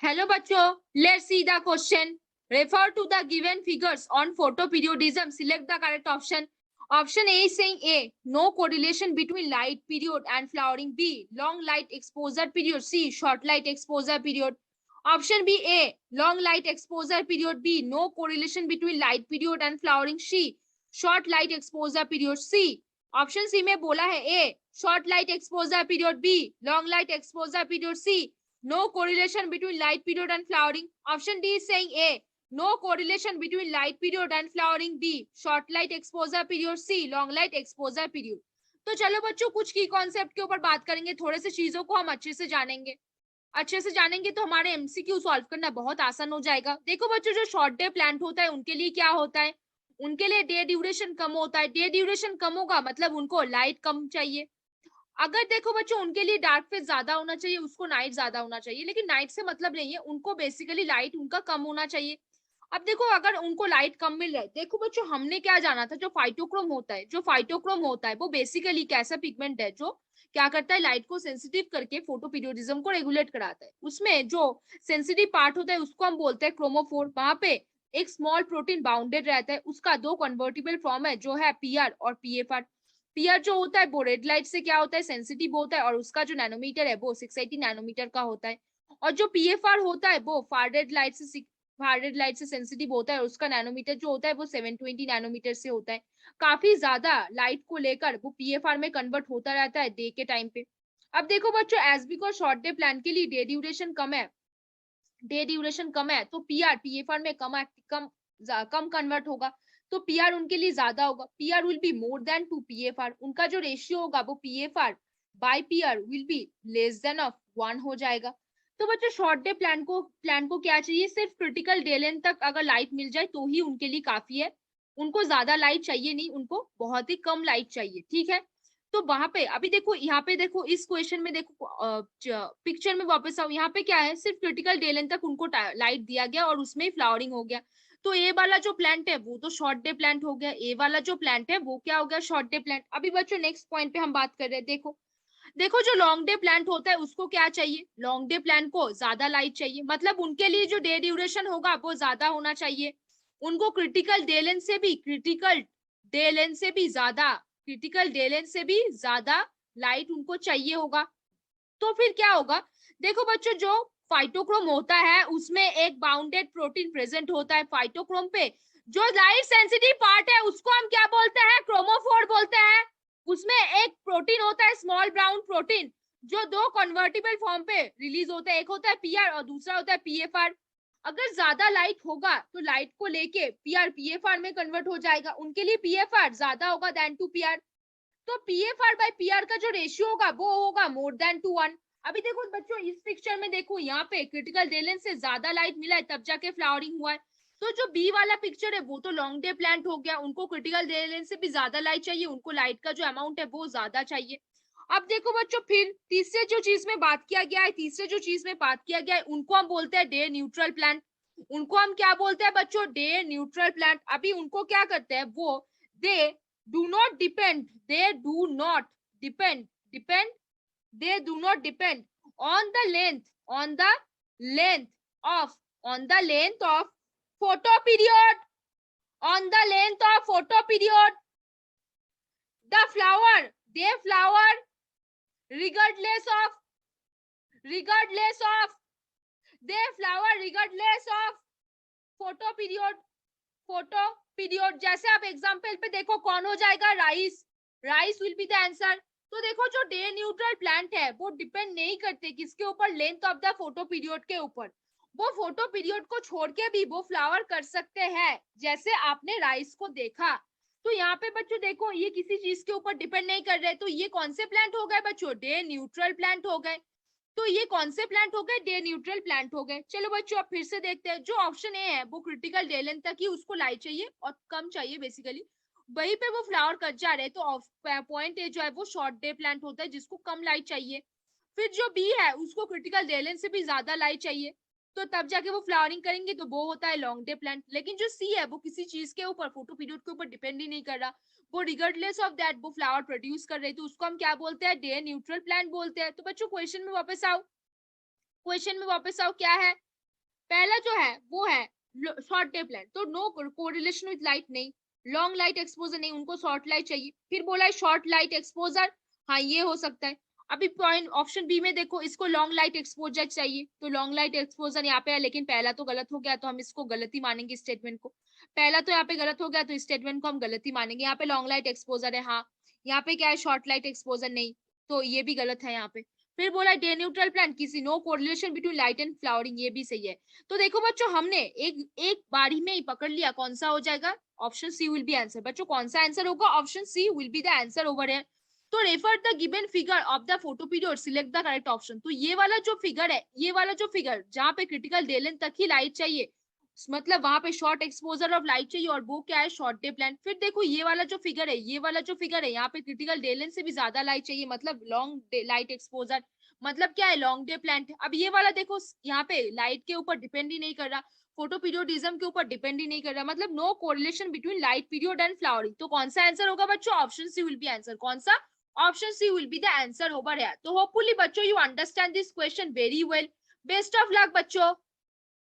Hello bachcho, let's see the question. Refer to the given figures on photoperiodism. Select the correct option. Option A is saying A, no correlation between light period and flowering. B, long light exposure period. C, short light exposure period. Option B, A, long light exposure period. B, no correlation between light period and flowering. C, short light exposure period. C. Option C में बोला है A, short light exposure period. B, long light exposure period. C, no correlation between light period and flowering. Option D is saying A, no correlation between light period and flowering. B, short light exposure period. C, long light exposure period. तो चलो बच्चों कुछ की concept के ऊपर बात करेंगे, थोड़े से चीजों को हम अच्छे से जानेंगे तो हमारे एमसीक्यू सॉल्व करना बहुत आसान हो जाएगा. देखो बच्चों, जो शॉर्ट डे प्लांट होता है उनके लिए क्या होता है, उनके लिए डे ड्यूरेशन कम होता है. डे ड्यूरेशन कम होगा मतलब उनको लाइट कम चाहिए. अगर देखो बच्चों उनके लिए डार्क फेज ज्यादा होना चाहिए, उसको नाइट ज्यादा होना चाहिए, लेकिन नाइट से मतलब नहीं है, उनको बेसिकली लाइट उनका कम होना चाहिए. अब देखो अगर उनको लाइट कम मिल रहा है, देखो बच्चों हमने क्या जाना था, जो फाइटोक्रोम होता है वो बेसिकली कैसा पिगमेंट है जो क्या करता है, लाइट को सेंसिटिव करके फोटोपीरियोडिज्म को रेगुलेट कराता है. उसमें जो सेंसिटिव पार्ट होता है उसको हम बोलते हैं क्रोमोफोर. वहां पे एक स्मॉल प्रोटीन बाउंडेड रहता है, उसका दो कन्वर्टिबल फॉर्म है जो है पीआर और पीएफआर. पीआर जो होता है वो रेड लाइट से क्या होता है, सेंसिटिव होता है, और उसका जो नैनोमीटर है वो 680 नैनोमीटर का होता है. और जो पीएफआर होता है वो फार रेड लाइट से सेंसिटिव होता है, और उसका नैनोमीटर जो होता है वो 720 नैनोमीटर से होता है. काफी ज्यादा लाइट को लेकर वो पीएफआर में कन्वर्ट होता रहता है डे के टाइम पे. अब देखो बच्चों, एसबी को शॉर्ट डे प्लान के लिए डे ड्यूरेशन कम है तो पीआर पीएफआर में कम कन्वर्ट होगा, तो पीआर उनके लिए ज्यादा होगा. PR will be more than to PFR. उनका जो रेशियो होगा वो PFR by PR will be less than of 1 हो जाएगा. तो बच्चों शॉर्ट डे प्लान को क्या चाहिए, सिर्फ क्रिटिकल डे लेंथ तक अगर लाइट मिल जाए तो ही उनके लिए काफी है. उनको ज्यादा लाइट चाहिए नहीं, उनको बहुत ही कम लाइट चाहिए. ठीक है, तो वहां पे अभी देखो, यहाँ पे देखो, इस क्वेश्चन में देखो, पिक्चर में वापस आओ, यहाँ पे क्या है, सिर्फ क्रिटिकल डे लेंथ तक उनको लाइट दिया गया और उसमें फ्लावरिंग हो गया. तो ए वाला जो प्लांट है वो तो शॉर्ट डे प्लांट हो गया, ए वाला जो प्लांट है वो क्या हो गया, शॉर्ट डे प्लांट. अभी बच्चों नेक्स्ट पॉइंट पे हम बात कर रहे हैं. देखो देखो जो लॉन्ग डे प्लांट होता है उसको क्या चाहिए, लॉन्ग डे प्लांट को ज्यादा लाइट चाहिए, मतलब उनके लिए जो डे ड्यूरेशन होगा वो ज्यादा होना चाहिए. उनको क्रिटिकल डे लेंथ से भी ज्यादा लाइट उनको चाहिए होगा. तो फिर क्या होगा, देखो बच्चों जो फाइटोक्रोम होता है उसमें एक बाउंडेड प्रोटीन प्रेजेंट होता है. फाइटोक्रोम पे जो लाइट सेंसिटिव पार्ट है उसको हम क्या बोलते हैं, क्रोमोफोर बोलते हैं. उसमें एक प्रोटीन होता है, स्मॉल ब्राउन प्रोटीन, जो दो कन्वर्टिबल फॉर्म पे रिलीज होता है, एक होता है पीआर और दूसरा होता है पीएफआर. अगर ज्यादा लाइट होगा तो लाइट को लेके पीआर पीएफआर में कन्वर्ट हो जाएगा, उनके लिए पीएफआर ज्यादा होगा देन टू पीआर. तो पीएफआर बाय पीआर का जो रेशियो होगा वो होगा मोर देन टू 1. अभी देखो बच्चों इस पिक्चर में देखो, यहाँ पे क्रिटिकल डे लेंथ से ज्यादा लाइट मिला है तब जाके फ्लावरिंग हुआ है. तो जो बी वाला पिक्चर है वो तो लॉन्ग डे प्लांट हो गया, उनको क्रिटिकल डे लेंथ से भी ज्यादा लाइट चाहिए, उनको लाइट का जो अमाउंट है वो ज्यादा चाहिए. अब देखो बच्चों फिर तीसरे जो चीज में बात किया गया है उनको हम बोलते हैं डे न्यूट्रल प्लांट. उनको हम क्या बोलते हैं बच्चों, डे न्यूट्रल प्लांट. अभी उनको क्या करते हैं वो, दे do not depend they do not depend they do not depend on the length of photoperiod on the length of photoperiod. The flower they flower regardless of they flower regardless of photoperiod. जैसे आप example पे देखो कौन हो जाएगा, rice will be the answer. तो देखो जो डे न्यूट्रल प्लांट है वो डिपेंड नहीं करते किसके ऊपर, length of the photo period के ऊपर. वो फोटो पीरियड को छोड़ के भी वो फ्लावर कर सकते हैं, जैसे आपने राइस को देखा. तो यहाँ पे बच्चों देखो ये किसी चीज के ऊपर डिपेंड नहीं कर रहे, तो ये कौन से प्लांट हो गए बच्चों, डे न्यूट्रल प्लांट हो गए. तो ये कौन से प्लांट हो गए, डे न्यूट्रल प्लांट हो गए. चलो बच्चों अब फिर से देखते हैं, जो ऑप्शन ए है वो क्रिटिकल डे लेंथ तक ही उसको लाइट चाहिए और कम चाहिए बेसिकली, वहीं पे वो फ्लावर कर जा रहे हैं. तो पॉइंट ए जो है वो शॉर्ट डे प्लांट होता है जिसको कम लाइट चाहिए. फिर जो बी है उसको क्रिटिकल डे लेंथ से भी ज्यादा लाइट चाहिए, तो तब जाके वो फ्लावरिंग करेंगे, तो वो होता है लॉन्ग डे प्लांट. लेकिन जो सी है वो किसी चीज के ऊपर, फोटो पीरियड के ऊपर डिपेंड ही नहीं कर रहा, वो रिगार्डलेस ऑफ दैट वो फ्लावर प्रोड्यूस कर रहे, तो उसको हम क्या बोलते हैं, डे न्यूट्रल प्लांट बोलते हैं. तो बच्चों क्वेश्चन में वापस आओ, क्या है, पहला जो है वो है शॉर्ट डे प्लांट, तो नो कोरिलेशन विद लाइट नहीं, लॉन्ग लाइट एक्सपोजर नहीं, उनको शॉर्ट लाइट चाहिए। फिर बोला है शॉर्ट लाइट एक्सपोजर, हाँ ये हो सकता है। अभी पॉइंट ऑप्शन बी में देखो, इसको लॉन्ग लाइट एक्सपोजर चाहिए, तो लॉन्ग लाइट एक्सपोजर यहाँ पे है, लेकिन पहला तो गलत हो गया, तो हम इसको गलत ही मानेंगे स्टेटमेंट को। पहला तो यहाँ पे गलत हो गया, तो स्टेटमेंट को हम गलत ही मानेंगे। यहाँ पे लॉन्ग लाइट एक्सपोजर है, हाँ। यहाँ पे क्या है, शॉर्ट लाइट एक्सपोजर नहीं, तो ये भी गलत है यहाँ पे। फिर बोला डे न्यूट्रल प्लांट, किसी no correlation between light and flowering, ये भी सही है। तो देखो बच्चों, हमने एक बारी में ही पकड़ लिया, कौन सा हो जाएगा, option C will be answer. बच्चों कौन सा आंसर होगा, option C will be the answer over है। तो refer the given figure of the photoperiod, select the correct option. तो ये वाला जो फिगर है, ये वाला जो फिगर जहां पे क्रिटिकल डे लेंथ तक ही लाइट चाहिए, मतलब वहां पे शॉर्ट एक्सपोजर ऑफ लाइट चाहिए, और वो क्या है, शॉर्ट डे प्लांट। फिर देखो ये वाला जो फिगर है, ये वाला जो फिगर है, यहाँ पे क्रिटिकल डे लेंथ से भी ज्यादा लाइट चाहिए, मतलब लॉन्ग लाइट एक्सपोजर, मतलब क्या है, लॉन्ग डे प्लांट। अब ये वाला देखो, यहाँ पे लाइट के ऊपर डिपेंड ही नहीं कर रहा, फोटो पीरियोडिज्म के ऊपर डिपेंड ही नहीं कर रहा, मतलब no correlation between light period and flowering. तो कौन सा आंसर होगा बच्चों, option C will be answer. कौन सा, option C will be the answer over here. तो होपफुली बच्चों you understand this question very well. Best of luck बच्चों।